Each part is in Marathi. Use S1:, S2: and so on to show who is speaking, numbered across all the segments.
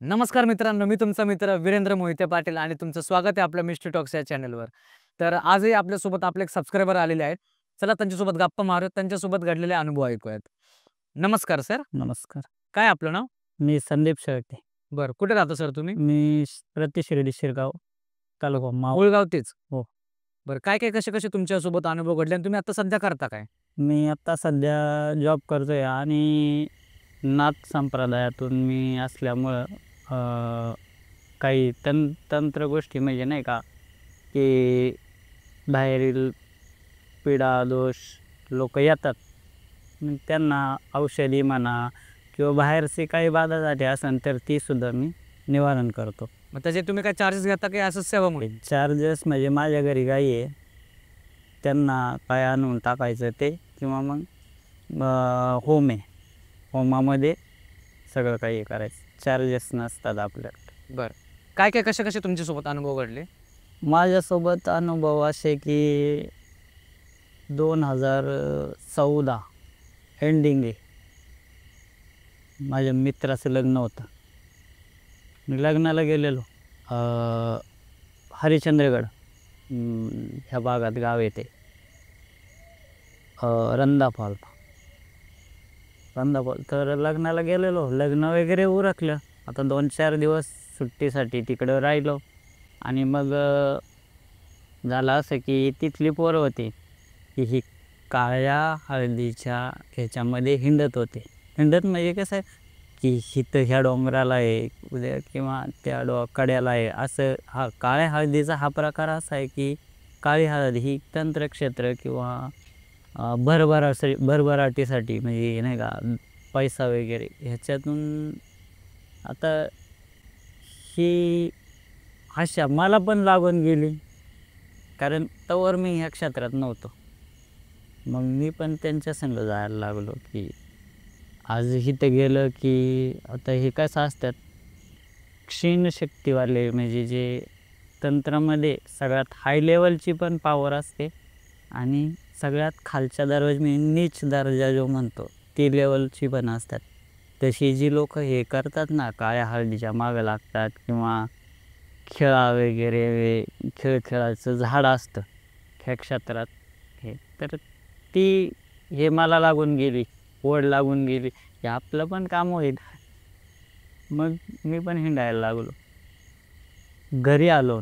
S1: नमस्कार मित्रांनो, मी तुमचा मित्र वीरेंद्र मोहिते पाटील आणि तुमचं स्वागत आहे आपल्या मिस्ट्री टॉक्स या चॅनलवर. तर आजही आपल्यासोबत आपले एक सबस्क्रायबर आलेले आहेत. चला त्यांच्यासोबत गप्पा मारूयात, त्यांच्यासोबत घडलेले अनुभव ऐकूयात. नमस्कार सर,
S2: नमस्कार.
S1: काय आपलं नाव?
S2: मी संदीप शेळके.
S1: बरं, कुठे राहता सर तुम्ही?
S2: मी प्रति शिर्डी शिरगाव, तालुका माव.
S1: मूळगाव तेच?
S2: हो.
S1: बरं, काय कसे-कसे तुमच्यासोबत अनुभव घडले आणि तुम्ही आता सध्या करता काय?
S2: मी आता सध्या जॉब करतोय आणि नाथ संप्रदायातून मी असल्यामुळं काही तंत्र गोष्टी म्हणजे नाही का, की बाहेरील पीडा, दोष लोकं येतात. मग त्यांना औषधी म्हणा किंवा बाहेरची काही बाधा झाली असेल तर ती सुद्धा मी निवारण करतो.
S1: मग त्याचे तुम्ही काय चार्जेस घेता की असंच सेवा म्हणून?
S2: चार्जेस म्हणजे माझ्या घरी गाई आहे, त्यांना काय आणून टाकायचं ते किंवा मग होम आहे, होमामध्ये सगळं काही करायचं. चार्जेस नसतात आपल्याकडे.
S1: बरं, काय कसे-कसे तुमच्यासोबत अनुभव घडले?
S2: माझ्यासोबत अनुभव असे की 2014 एंडिंग आहे, माझ्या मित्राचं लग्न होतं. मी लग्नाला गेलेलो हरिश्चंद्रगड ह्या भागात गाव येते, रंदाफॉल. तर लग्नाला गेलेलो, लग्न वगैरे उरकलं. आता 2-4 दिवस सुट्टीसाठी तिकडं राहिलो आणि मग झालं असं की तिथली पोरं होती की ही काळ्या हळदीच्या ह्याच्यामध्ये हिंडत होते. हिंडत म्हणजे कसं आहे की इथं ह्या डोंगराला आहे उद्या किंवा त्या कड्याला आहे, असं. हा काळ्या हळदीचा हा प्रकार असा आहे की काळी हळद ही तंत्रक्षेत्र किंवा भरभराटीसाठी म्हणजे नाही का, पैसा वगैरे ह्याच्यातून. आता ही आशा मला पण लागून गेली, कारण तोवर मी ह्या क्षेत्रात नव्हतो. मग मी पण त्यांच्या संग जायला लागलो की आज इथं गेलं की आता हे कसं असतात, क्षीण शक्तीवाले म्हणजे जे तंत्रामध्ये सगळ्यात हाय लेवलची पण पॉवर असते आणि सगळ्यात खालच्या दर्जा म्हणजे नीच दर्जा जो म्हणतो ती लेवलची पण असतात. तशी जी लोक हे करतात ना, काळ्या हळदीच्या मागं लागतात किंवा खेळा वगैरे खेळाचं झाड असतं ह्या क्षेत्रात, हे तर ती हे मला लागून गेली, ओढ लागून गेली की आपलं पण काम होईल. मग मी पण हिंडायला लागलो. घरी आलो,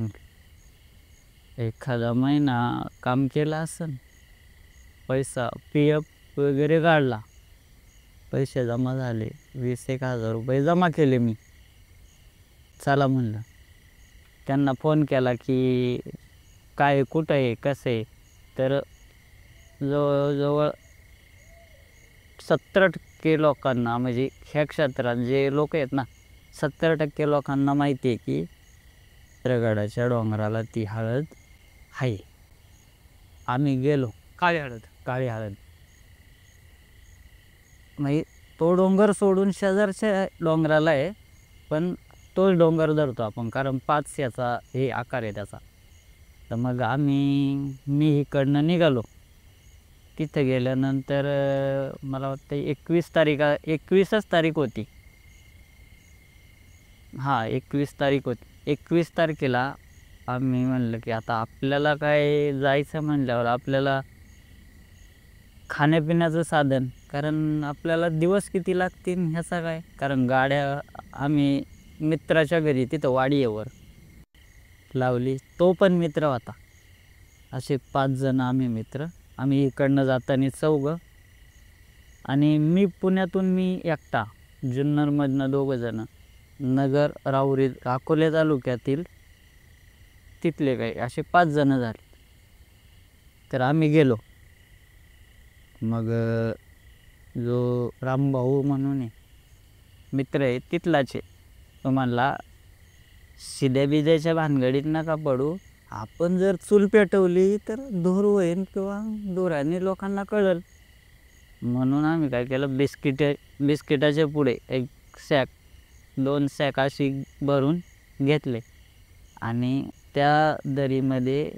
S2: एखादा महिना काम केलं असेल, पैसा PF वगैरे काढला, पैसे जमा झाले, 20,000-1,000 रुपये जमा केले मी. चला म्हणलं, त्यांना फोन केला की काय कुठं आहे कसं आहे, तर जवळजवळ 70% लोकांना म्हणजे ह्या क्षेत्रात जे लोक आहेत ना, 70% लोकांना माहिती आहे की चित्रगडाच्या डोंगराला ती हळद आहे. आम्ही गेलो.
S1: काळी हळद?
S2: काळी हळद म्हणजे तो डोंगर सोडून शेजारच्या डोंगराला आहे, पण तोच डोंगर धरतो आपण, कारण 5 याचा हे आकार आहे त्याचा. तर मग मी इकडनं निघालो. तिथं गेल्यानंतर मला वाटतं 21च तारीख होती. हां, 21 तारीख होती. 21 तारखेला आम्ही म्हणलं की आता आपल्याला काय जायचं म्हणल्यावर आपल्याला खाण्यापिण्याचं साधन, कारण आपल्याला दिवस किती लागतील ह्याचा काय, कारण गाड्या आम्ही मित्राच्या घरी तिथं वाडीवर लावली. तो पण मित्र होता. असे 5 जण आम्ही मित्र. आम्ही इकडनं जाताना 4 आणि मी पुण्यातून मी एकटा, जुन्नरमधनं 2 जण, नगर राहुरी अकोले तालुक्यातील तिथले काही असे 5 जण झाले. तर आम्ही गेलो. मग जो रामभाऊ म्हणून आहे मित्र आहे तिथलाच आहे, तो म्हणला शिद्या बिद्याच्या भानगडीत नका पडू, आपण जर चूल पेटवली तर धूर होईल किंवा धुराने लोकांना कळेल. म्हणून आम्ही काय केलं, बिस्किटाच्या पुढे 2 सॅक अशी भरून घेतले आणि त्या दरीमध्ये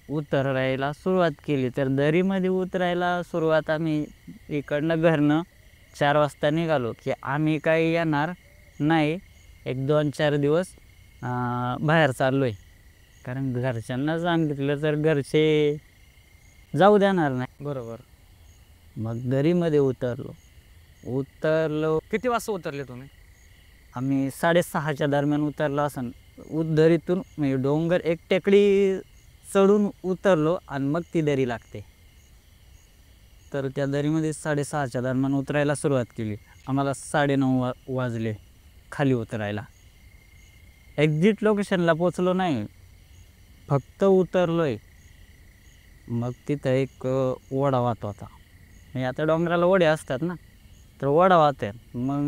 S2: उतरायला सुरुवात केली. तर दरीमध्ये उतरायला सुरुवात आम्ही इकडनं घरनं 4 वाजता निघालो की आम्ही काही येणार नाही, एक 2-4 दिवस बाहेर चाललो आहे. कारण घरच्यांना सांगितलं तर घरचे जाऊ देणार नाही.
S1: बरोबर.
S2: मग दरीमध्ये उतरलो.
S1: किती वाजता उतरले तुम्ही?
S2: आम्ही 6:30च्या दरम्यान उतरलो असन. दरीतून म्हणजे डोंगर एक टेकडी चढून उतरलो आणि मग ती दरी लागते. तर त्या दरीमध्ये 6:30च्या दरम्यान उतरायला सुरुवात केली. आम्हाला 9:30 वाजले खाली उतरायला. एक्झिट लोकेशनला पोचलो नाही, फक्त उतरलोय. मग तिथं एक ओढा वाहत होता. म्हणजे आता डोंगराला ओढे असतात ना, तर ओढा वाहते. मग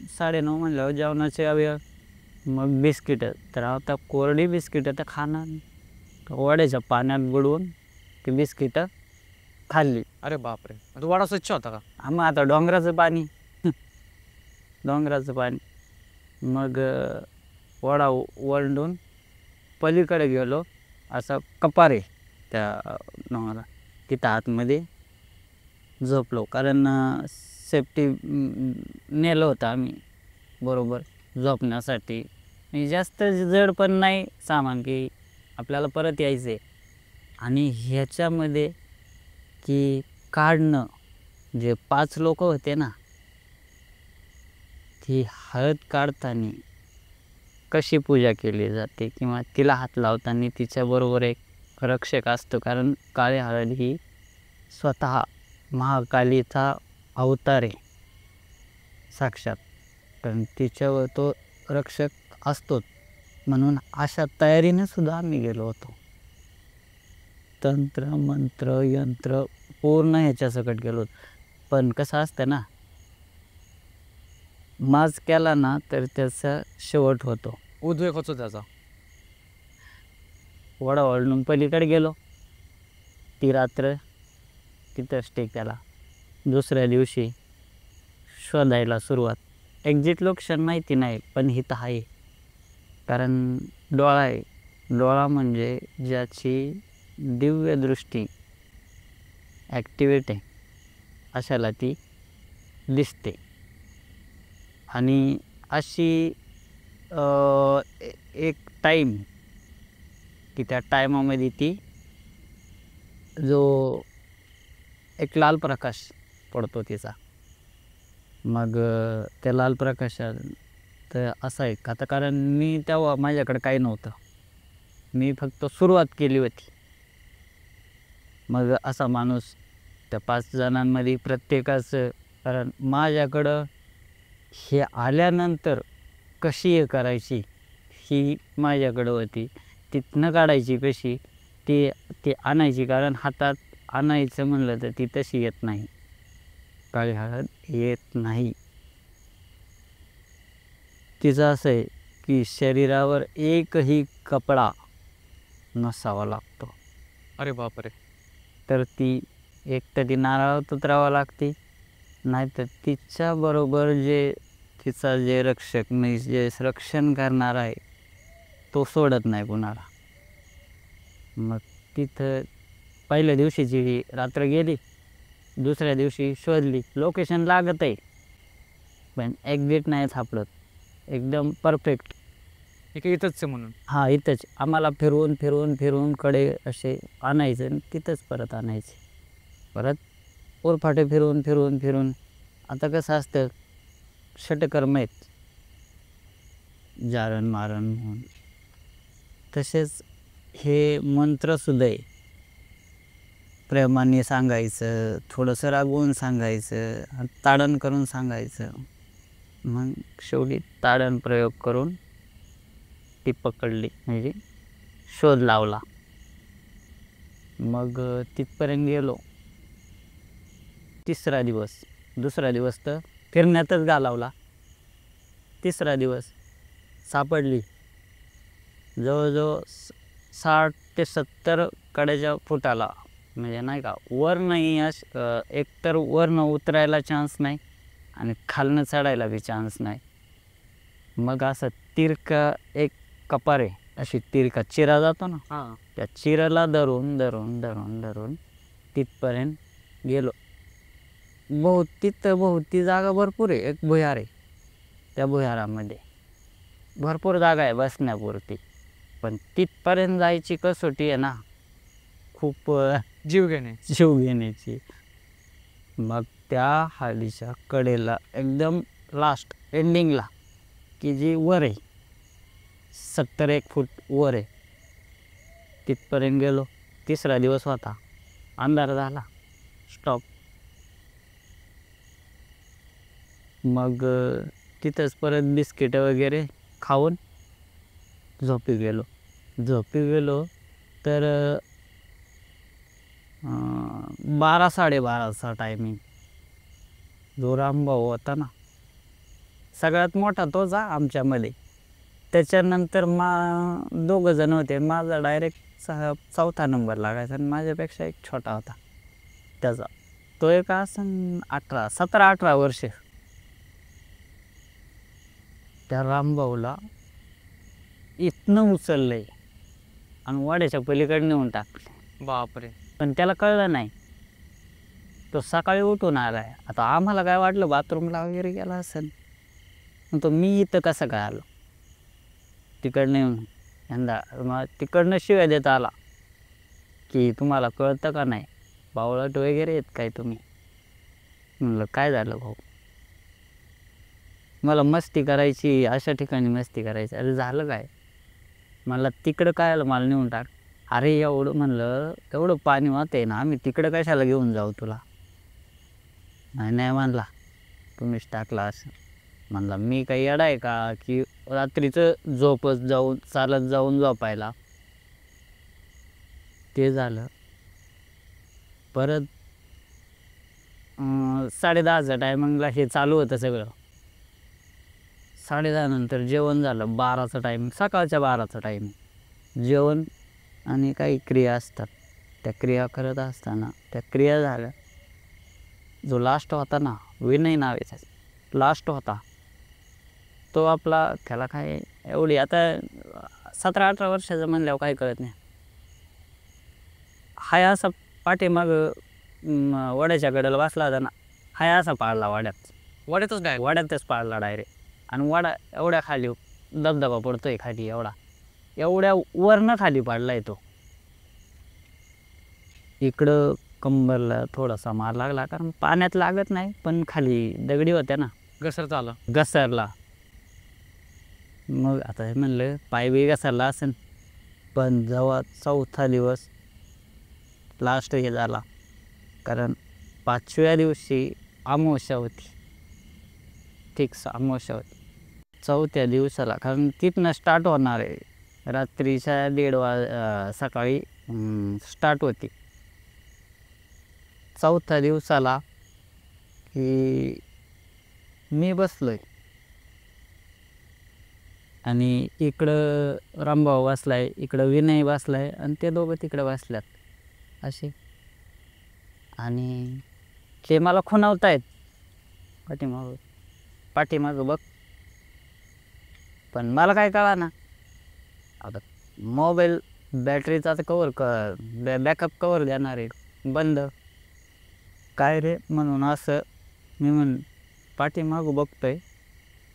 S2: 9:30 म्हणल्यावर जेवणाचे वेळ. मग बिस्किटं, तर आता कोरडी बिस्किटं तर खाणार नाही. ओढ्याच्या पाण्यात बुडवून ती बिस्किटं खाल्ली.
S1: अरे बापरे! तो वाडा स्वच्छ होता का?
S2: मग आता डोंगराचं पाणी डोंगराचं पाणी. मग ओढा ओलांडून पलीकडे गेलो. असा कपार आहे त्या डोंगराला, तिथं आतमध्ये झोपलो. कारण सेफ्टी नेलं होतं आम्ही बरोबर झोपण्यासाठी. आणि जास्त जड पण नाही सामान की आपल्याला परत यायचं आहे. आणि ह्याच्यामध्ये की काढणं, जे 5 लोक होते ना, ती हळद काढताना कशी पूजा केली जाते किंवा तिला हात लावताना तिच्याबरोबर एक रक्षक असतो. कारण काळी हळद ही स्वतः महाकालीचा अवतार आहे साक्षात. कारण तिच्यावर तो रक्षक असतोच. म्हणून अशा तयारीने सुद्धा आम्ही गेलो होतो. तंत्र मंत्र यंत्र पूर्ण ह्याच्यासकट गेलो. पण कसं असतं ना, माज केला ना तर त्याचा शेवट होतो.
S1: उद्वेग होतो त्याचा.
S2: ओढा ओलांडून पलीकडे गेलो. ती रात्र तिथं स्टे केला. दुसऱ्या दिवशी शोधायला सुरुवात. एक्झिट लोकेशन माहिती नाही, पण इथं आहे. कारण डोळा आहे. डोळा म्हणजे ज्याची दिव्य दृष्टी ॲक्टिवेट आहे अशाला ती दिसते. आणि अशी एक टाईम की त्या टायमामध्ये ती जो एक लाल प्रकाश पडतो तिचा. मग त्या लाल प्रकाशात तर असं आहे का, आता कारण मी तेव्हा माझ्याकडे काही नव्हतं, मी फक्त सुरुवात केली होती. मग असा माणूस त्या 5 जणांमध्ये प्रत्येकाचं, कारण माझ्याकडं हे आल्यानंतर कशी हे करायची ही माझ्याकडं होती. तिथनं काढायची कशी ती आणायची. कारण हातात आणायचं म्हणलं तर ती तशी येत नाही, काळी हळद येत नाही. तिचं असं आहे की शरीरावर एकही कपडा नसावा लागतो.
S1: अरे बापरे!
S2: तर ती एक तर ती नारळात उतरावं लागते, नाहीतर तिच्याबरोबर तिचा जे रक्षक नाही, जे रक्षण करणार आहे तो सोडत नाही कुणाला. मग तिथं पहिल्या दिवशीची रात्र गेली. दुसऱ्या दिवशी शोधली. लोकेशन लागत आहे पण एक्झिट नाही सापडत एकदम परफेक्ट.
S1: हे काही इथंच आहे म्हणून.
S2: हां, इथंच आम्हाला फिरवून फिरवून फिरवून कडे असे आणायचं आणि तिथंच परत आणायचे. परत ओरफाटे फिरवून फिरवून फिरून. आता कसं असतं, षटकर्म आहेत, जारण मारण म्हणून. तसेच हे मंत्रसुद्धा आहे. प्रेमाने सांगायचं, थोडंसं रागवून सांगायचं, ताडण करून सांगायचं. मग शेवटी ताडण प्रयोग करून ती पकडली, म्हणजे शोध लावला. मग तिथपर्यंत गेलो. तिसरा दिवस, दुसरा दिवस तर फिरण्यातच घालवला. तिसरा दिवस सापडली. जवळजवळ 60 ते 70 कड्याच्या फुटाला. म्हणजे नाही का, वर नाही, एकतर वरनं उतरायला चान्स नाही आणि खालनं चढायला बी चान्स नाही. मग असं तिरका एक कपार आहे, अशी तिरका चिरा जातो ना,
S1: हां.
S2: त्या चिराला धरून धरून धरून धरून तिथपर्यंत गेलो. तिथं भोवती जागा भरपूर आहे. एक भुयार आहे, त्या भुयारामध्ये भरपूर जागा आहे बसण्यापुरती, पण तिथपर्यंत जायची कसोटी आहे ना खूप
S1: जीव घेणे.
S2: जीव घेण्याची. मग त्या हाडीच्या कडेला एकदम लास्ट एंडिंगला की जी वर आहे 70-1 फूट वर आहे, तिथपर्यंत गेलो. तिसरा दिवस होता, अंधार झाला, स्टॉप. मग तिथंच परत बिस्किटं वगैरे खाऊन झोपी गेलो तर 12-12:30चा टायमिंग. जो रामभाऊ होता ना सगळ्यात मोठा तोच आमच्यामध्ये. त्याच्यानंतर दोघं जण होते. माझा डायरेक्ट 4था नंबर लागायचा आणि माझ्यापेक्षा एक छोटा होता त्याचा. तो एक असं 17-18 वर्ष. त्या रामभाऊला इथनं उचललंय आणि वाड्याच्या पलीकडे नेऊन टाकले.
S1: बापरे.
S2: पण त्याला कळलं नाही. तो सकाळी उठून आलाय. आता आम्हाला काय वाटलं बाथरूमला वगैरे गेला असेल. तो मी इथं कसं काय आलो तिकडनं येऊन. यंदा तिकडनं शिव्या देत आला की तुम्हाला कळतं का नाही, बावळट वगैरे आहेत काय तुम्ही. म्हणलं काय झालं भाऊ, मला मस्ती करायची, अशा ठिकाणी मस्ती करायची. अरे झालं काय, मला तिकडं काय आलं, मला नेऊन टाक. अरे एवढं म्हणलं एवढं पाणी वाहतंय ना, आम्ही तिकडं कशाला घेऊन जाऊ तुला. नाही म्हणला तुम्हीच टाकला असं. म्हणला मी काही येडा आहे का की रात्रीचं झोपच जाऊन चालत जाऊन झोपायला. ते झालं. परत 10:30च्या टायमिंगला हे चालू होतं सगळं. 10:30 नंतर जेवण झालं. 12चा टायमिंग, सकाळच्या 12चा टायमिंग. जेवण आणि काही क्रिया असतात, त्या क्रिया करत असताना त्या क्रिया झाल्या. जो लास्ट होता ना, विनय नावाचा लास्ट होता, तो आपला त्याला काय एवढी आता 17-18 वर्षाचा म्हणल्यावर काही कळत नाही. हाय असा पाठीमाग वड्याच्या कडेला बसला होता ना, हाय असा पाडला वाड्यातच पाडला डायरेक्ट. आणि वाडा एवढ्या खाली धबधबा पडतोय खाली, एवढ्या वरनं खाली पाडलाय तो. इकडं कंबरला थोडासा मार लागला, कारण पाण्यात लागत नाही पण खाली दगडी होत्या ना, घसरला. मग आता हे म्हणलं पाय बी घसरला असेल. पण जेव्हा 4था दिवस लास्ट हे झाला, कारण 5व्या दिवशी अमावस्या होती, फिक्स अमावस्या होती. 4थ्या दिवसाला, कारण तिथनं स्टार्ट होणार आहे, रात्रीच्या 1:30 सकाळी स्टार्ट होती. 4थ्या दिवसाला की मी बसलोय आणि इकडं रामभाऊ बसलाय, इकडं विनय बसलाय आणि ते दोघं तिकडे बसल्यात असे. आणि ते मला खुणावतायत पाठीमागं बघ. पण मला काय कळा ना, आता मोबाईल बॅटरीचा कवर बॅकअप कवर देणार आहे, बंद. काय रे म्हणून असं मी पाठीमागं बघतोय,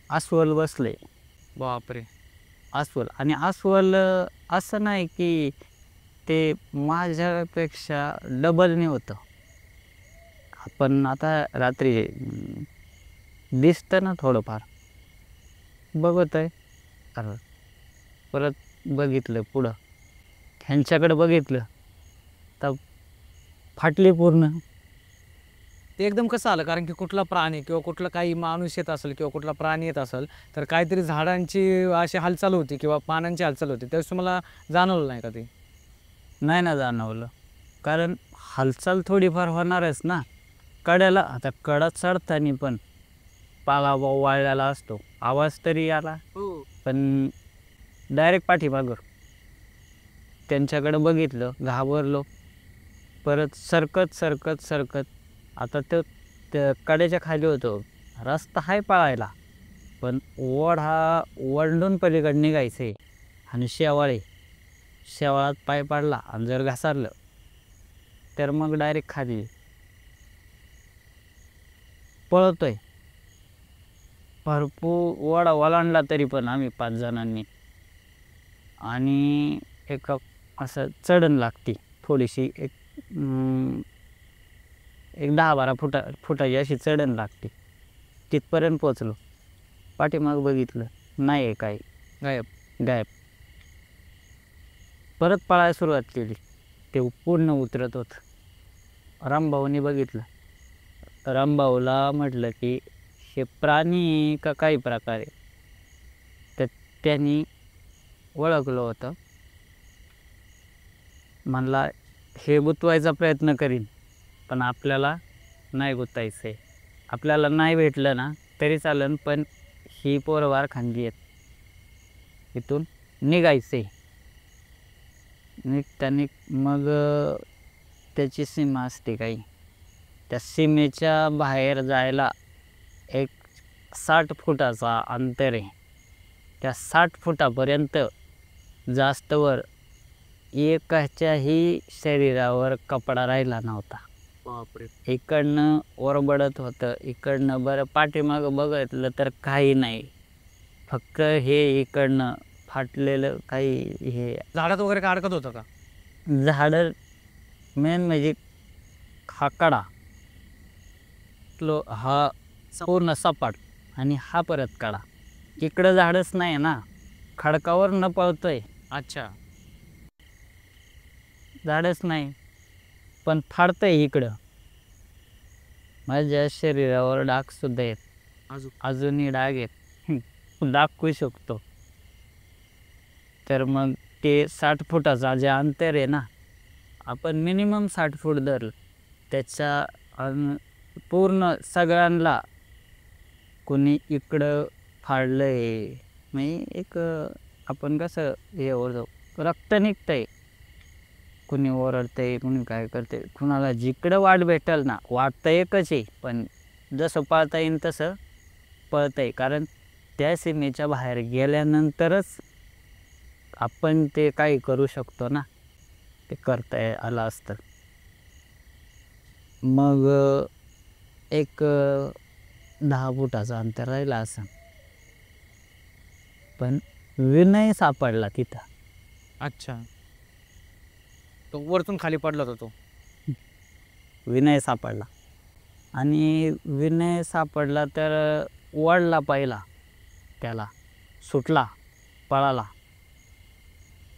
S2: अस्वल बसले.
S1: बापरे.
S2: अस्वल. आणि अस्वल असं नाही की ते माझ्यापेक्षा डबलने होतं. आपण आता रात्री दिसतं ना थोडंफार, बघत आहे. परत बघितलं पुढं, ह्यांच्याकडे बघितलं तर फाटली पूर्ण.
S1: ते एकदम कसं आलं, कारण की कुठला प्राणी किंवा कुठला काही माणूस येत असेल किंवा कुठला प्राणी येत असेल तर काहीतरी झाडांची अशी हालचाल होती किंवा पानांची हालचाल होती, त्यावेळेस तुम्हाला जाणवलं नाही का ते?
S2: नाही ना जाणवलं, कारण हालचाल थोडीफार होणारच ना कड्याला. आता कडा चढताना पण पाला वाळलेला असतो, आवाज तरी आला, पण डायरेक्ट पाठीमागं. त्यांच्याकडे बघितलं, घाबरलो. परत सरकत आता त्या कड्याच्या खाली होतो, रस्ता आहे पळायला, पण वडून पलीकडे निघायचं आहे. आणि शेवाळात पाय पडला आणि जर घसरलं तर मग डायरेक्ट खाली. पळतोय भरपूर ओढा ओलांडला तरी पण आम्ही 5 जणांनी. आणि एक असं चढण लागते थोडीशी, एक 10-12 फुटाची अशी चढण लागते. तिथपर्यंत पोचलो. पाठीमाग बघितलं, नाही आहे काही,
S1: गायब.
S2: गायब. परत पळायला सुरुवात केली. ते पूर्ण उतरत होतं. रामभाऊनी बघितलं. रामभाऊला म्हटलं की हे प्राणी का काही प्रकारे, तर त्यांनी ओळखलं होतं. म्हणला हे गुंतवायचा प्रयत्न करीन, पण आपल्याला नाही गुंतायचं आहे. आपल्याला नाही भेटलं ना तरी चालेल, पण ही पोरं वार खांदी आहेत, इथून निघायचं आहे. निघताना मग त्याची सीमा असते काही, त्या सीमेच्या बाहेर जायला एक 60 फुटाचा अंतर आहे. त्या 60 फुटापर्यंत जास्तवर एकाच्याही शरीरावर कपडा राहिला नव्हता.
S1: बापरे.
S2: इकडनं ओरबडत होतं, इकडनं बरं पाठीमागं बघितलं तर काही नाही, फक्त हे इकडनं फाटलेलं काही हे
S1: झाडात वगैरे काय अडकत होतं का?
S2: झाडं. मेन म्हणजे हा कडा हा पूर्ण सपाट, आणि हा परत कडा. इकडं झाडच नाही ना, खडकावर न पळतोय,
S1: अच्छा.
S2: झाडच नाही, पण फाडतंय इकडं. माझ्या शरीरावर डाग सुद्धा आहेत, अजूनही डाग आहेत, दाखवू शकतो. तर मग ते 60 फुटाचा जे अंतर आहे ना, आपण मिनिमम 60 फूट धरलं, त्याच्या पूर्ण सगळ्यांना कोणी इकडं फाडलं आहे. म्हणजे एक आपण कसं हे ओरडतो, रक्त निघतंय, कुणी ओरडतंय, कुणी काय करते, कुणाला जिकडं वाट भेटेल ना, वाट तर एकच आहे, पण जसं पळता येईल तसं पळतंय. कारण त्या सीमेच्या बाहेर गेल्यानंतरच आपण ते काही करू शकतो ना, ते करता आलं असतं. मग एक 10 फुटाचं अंतर राहिलं असं, पण विनय सापडला तिथं.
S1: अच्छा. तो वरतून खाली पडला होता तो.
S2: विनय सापडला, आणि विनय सापडला तर ओढला पहिला, त्याला सुटला, पळाला.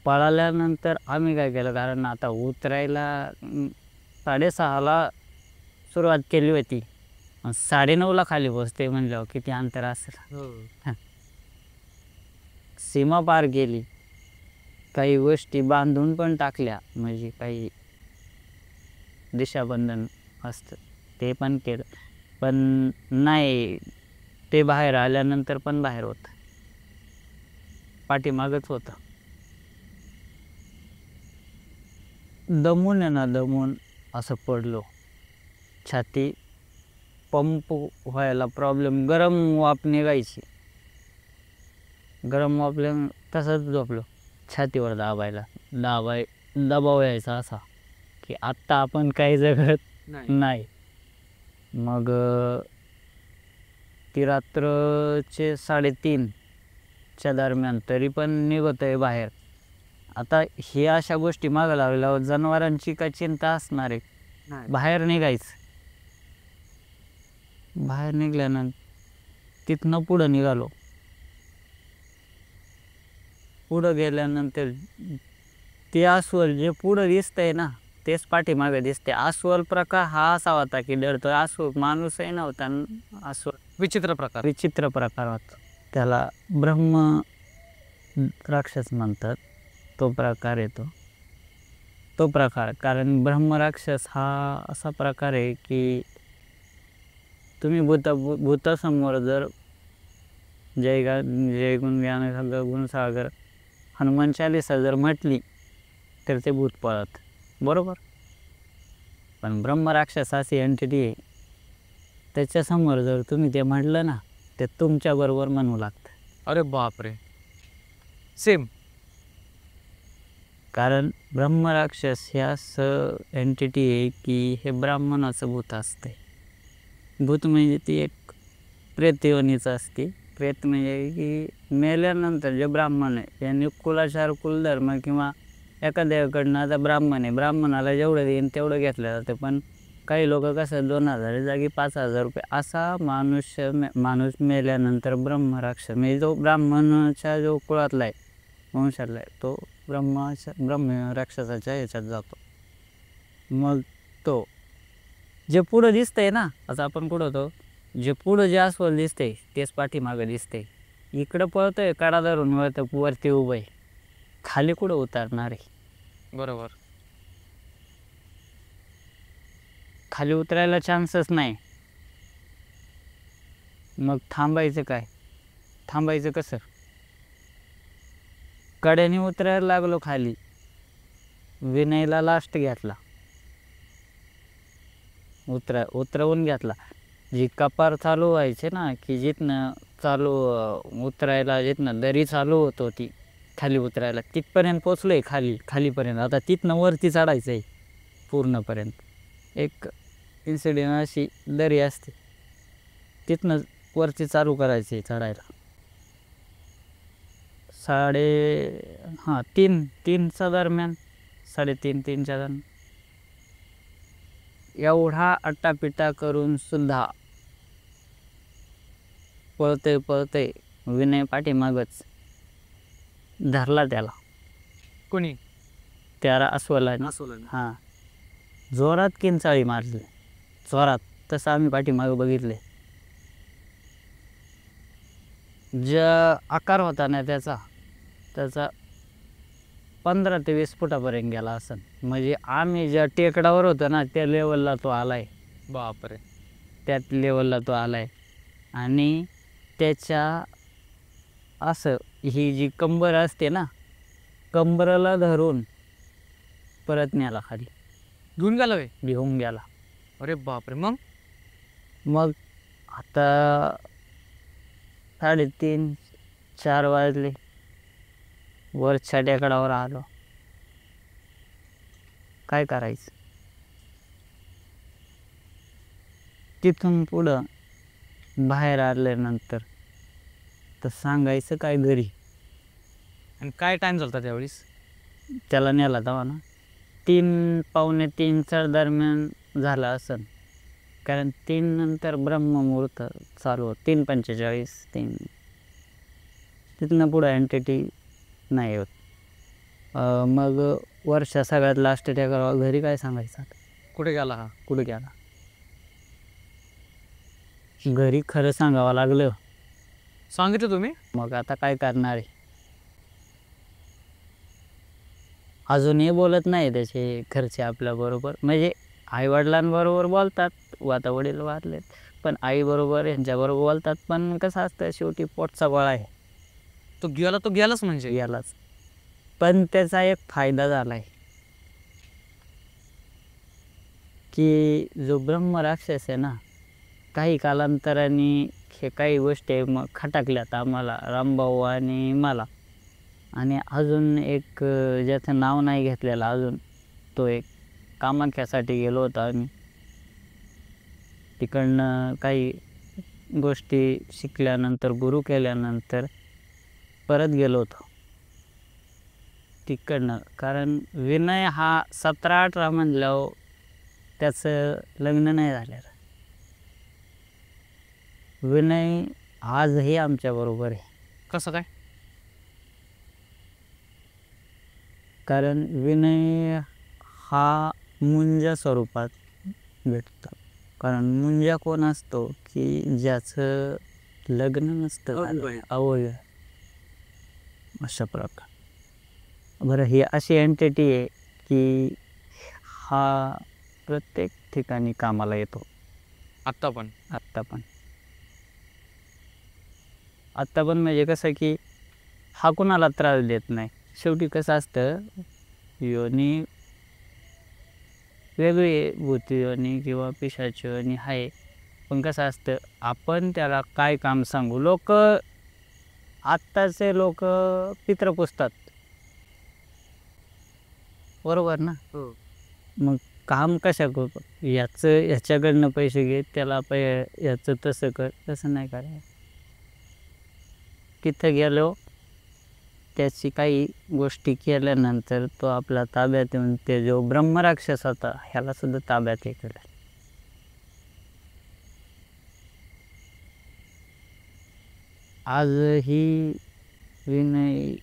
S2: पळाल्यानंतर आम्ही काय केलं, कारण आता उतरायला 6:30ला सुरुवात केली होती, 9:30ला खाली पोचते म्हणल्यावर किती अंतर असेल. सीमा पार केली, काही गोष्टी बांधून पण टाकल्या, म्हणजे काही दिशाबंधन असतं ते पण केलं, पण नाही, ते बाहेर आल्यानंतर पण बाहेर होतं, पाठीमागच होतं. दमून आहे ना, दमून असं पडलो. छाती पंप व्हायला प्रॉब्लेम, गरम वाफ निघायची, गरम वाफले तसंच झोपलो. छातीवर दबाव यायचा असा की आत्ता आपण काही जगत नाही. मग ती रात्रचे 3:30च्या दरम्यान, तरी पण निघत आहे बाहेर. आता हे अशा गोष्टी मागं लागल्यावर जनावरांची काय चिंता असणार आहे. बाहेर निघायचं. बाहेर निघाल्यानंतर तिथनं पुढं निघालो. पुढं गेल्यानंतर ते अस्वल जे पुढं दिसतंय ना, तेच पाठीमागे दिसते. अस्वल प्रकार हा असा होता की डरतो. अस्वल माणूसही नव्हता, अस्वल
S1: विचित्र प्रकार.
S2: विचित्र प्रकार होता. त्याला ब्रह्म राक्षस म्हणतात. तो प्रकार येतो, तो प्रकार. कारण ब्रह्मराक्षस हा असा प्रकार आहे की तुम्ही भूतासमोर जर जय गुण ज्ञान गुणसागर हनुमान चालीसा जर म्हटली तर ते भूत पळत, बरोबर. पण ब्रह्मराक्षस अशी एंटिटी आहे, त्याच्यासमोर जर तुम्ही ते म्हटलं ना, ते तुमच्याबरोबर म्हणू लागतं.
S1: अरे बापरे. सेम.
S2: कारण ब्रह्मराक्षस हे असं एंटिटी आहे की हे ब्राह्मणाचं भूत असते. भूत म्हणजे ती एक प्रेत योनीचं असते. प्रेत म्हणजे की मेल्यानंतर जे ब्राह्मण आहे यांनी कुलाचार कुलधर्म किंवा एखाद्याकडनं आता ब्राह्मण आहे, ब्राह्मणाला जेवढं देईन तेवढं घेतलं जातं. पण काही लोक कसं 2,000 जागी 5,000 रुपये असा माणूस मेल्यानंतर ब्रह्मराक्षस म्हणजे जो ब्राह्मणाच्या जो कुळातला आहे, वंशातला आहे, तो ब्रह्म राक्षसाच्या ह्याच्यात जातो. मग तो जे पुढं दिसतंय ना, आता आपण कुठं होतो, जे पुढं जे अस्वल दिसतंय तेच पाठीमागं दिसतंय. इकडं पळतोय कडा धरून वरती उभं आहे, खाली कुठं उतरणार आहे?
S1: बरोबर.
S2: खाली उतरायला चान्सच नाही. मग थांबायचं काय? थांबायचं कसं? कड्याने उतरायला लागलो खाली. विनयला लास्ट घेतला, उतरवून घेतला. जी कपार चालू व्हायचे ना, की जिथनं चालू उतरायला, जिथनं दरी चालू होत होती खाली उतरायला, तिथपर्यंत पोचलोय. खालीपर्यंत आता तिथनं वरती चढायचं आहे पूर्णपर्यंत. एक इन्सिडेंट अशी दरी असते, तिथनं वरती चालू करायचे चढायला. 3:30च्या दरम्यान, 3:30-3च्या दरम्यान. एवढा अट्टापिट्टा करून सुद्धा पळतय विनय पाठीमागच धरला त्याला.
S1: कोणी?
S2: त्याला अस्वलाने. हां, जोरात किंचाळी मारली, जोरात. तसं आम्ही पाठीमागं बघितले. ज्या आकार होता ना त्याचा 15 ते 20 फुटापर्यंत गेला असन. म्हणजे आम्ही ज्या टेकडावर होतो ना त्या लेवलला तो आलाय.
S1: बापरे.
S2: त्यात लेवलला तो आलाय. आणि त्याच्या असं ही जी कंबर असते ना, कंबरला धरून परत न्याला खाली,
S1: घेऊन गेला होय?
S2: घेऊन गेला.
S1: अरे बापरे.
S2: मग आता 3:30-4 वाजले. वरच्या टेकडावर आलो. काय करायचं? तिथून पुढं बाहेर आल्यानंतर तर सांगायचं काय घरी.
S1: आणि काय टाइम झाला त्यावेळेस?
S2: त्याला नेला तेव्हा ना 3-3:15च्या दरम्यान झाला असन. कारण 3 नंतर ब्रह्ममुहूर्त चालू होत. 3:45 तिथनं पुढं एंटिटी नाही होत. मग वर्षा सगळ्यात लास्ट टेकडावर घरी काय सांगायचं?
S1: कुठे गेला हा?
S2: कुठं गेला? घरी खरं सांगावं लागलं.
S1: सांगितलं तुम्ही?
S2: मग आता काय करणार आहे? अजूनही बोलत नाही त्याचे घरचे आपल्याबरोबर. म्हणजे आईवडिलांबरोबर बोलतात, आता वडील वारलेत, पण आईबरोबर यांच्याबरोबर बोलतात. पण कसं असतं, शेवटी पोटचा गोळा आहे.
S1: तो गेलाच म्हणजे?
S2: गेलाच. पण त्याचा एक फायदा झालाय की जो ब्रह्मराक्षस आहे ना, काही कालांतराने हे काही गोष्टी मग खटाकल्यात आम्हाला, रामभाऊ आणि मला. आणि अजून एक ज्याचं नाव नाही घेतलेलं अजून, तो एक कामाख्यासाठी गेलो होतो आम्ही. तिकडनं काही गोष्टी शिकल्यानंतर, गुरु केल्यानंतर परत गेलो होतो तिकडनं. कारण विनय हा 17-18 म्हणल्यावर त्याचं लग्न नाही झालेलं. विनय आजही आमच्याबरोबर आहे.
S1: कसं काय?
S2: कारण विनय हा मुंजा स्वरूपात भेटतो. कारण मुंजा कोण असतो की ज्याचं लग्न नसतं, अवय अशा प्रकार. बरं, ही अशी एंटिटी आहे की हा प्रत्येक ठिकाणी कामाला येतो.
S1: आत्ता पण
S2: म्हणजे कसं की हा कुणाला त्रास देत नाही. शेवटी कसं असतं, योनी वेगळी भूती योनी किंवा पिशाची योनी आहे. पण कसं असतं, आपण त्याला काय काम सांगू. आत्ताचे लोक पित्र पुजतात, बरोबर ना?
S1: हो.
S2: मग काम कशा करू याचं ह्याच्याकडनं पैसे घे त्याला याचं तसं कर तसं नाही करायचं. तिथं गेलो त्याची काही गोष्टी केल्यानंतर तो आपला ताब्यात येऊन ते जो ब्रह्मराक्षस होता ह्याला सुद्धा ताब्यात हे केलं. आजही विनय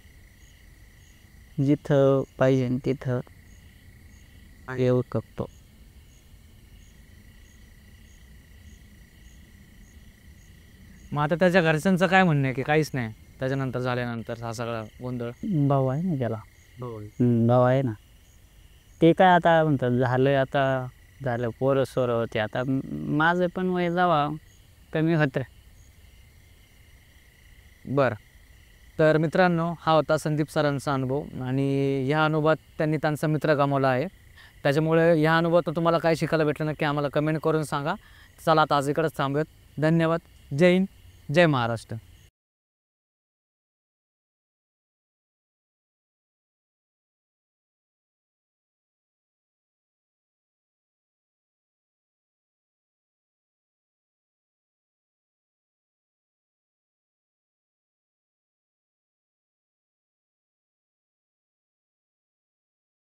S2: जिथं पाहिजे तिथं येऊ शकतो.
S1: मग आता त्याच्या घरच्यांचं काय म्हणणं आहे की काहीच नाही त्याच्यानंतर झाल्यानंतर हा सगळा गोंधळ?
S2: भाऊ आहे ना त्याला. भाऊ आहे ना. ते काय आता म्हणतात झालं आता झालं पोरं सोरं होते आता माझं पण वय जावा कमी होतं.
S1: बरं. तर मित्रांनो हा होता संदीप सरांचा अनुभव आणि ह्या अनुभवात त्यांनी त्यांचा मित्र गमावला आहे. त्याच्यामुळे ह्या अनुभवातून तुम्हाला काय शिकायला भेटलं नक्की आम्हाला कमेंट करून सांगा. चला आता आज इकडंच थांबूयात. धन्यवाद. जय हिंद, जय महाराष्ट्र.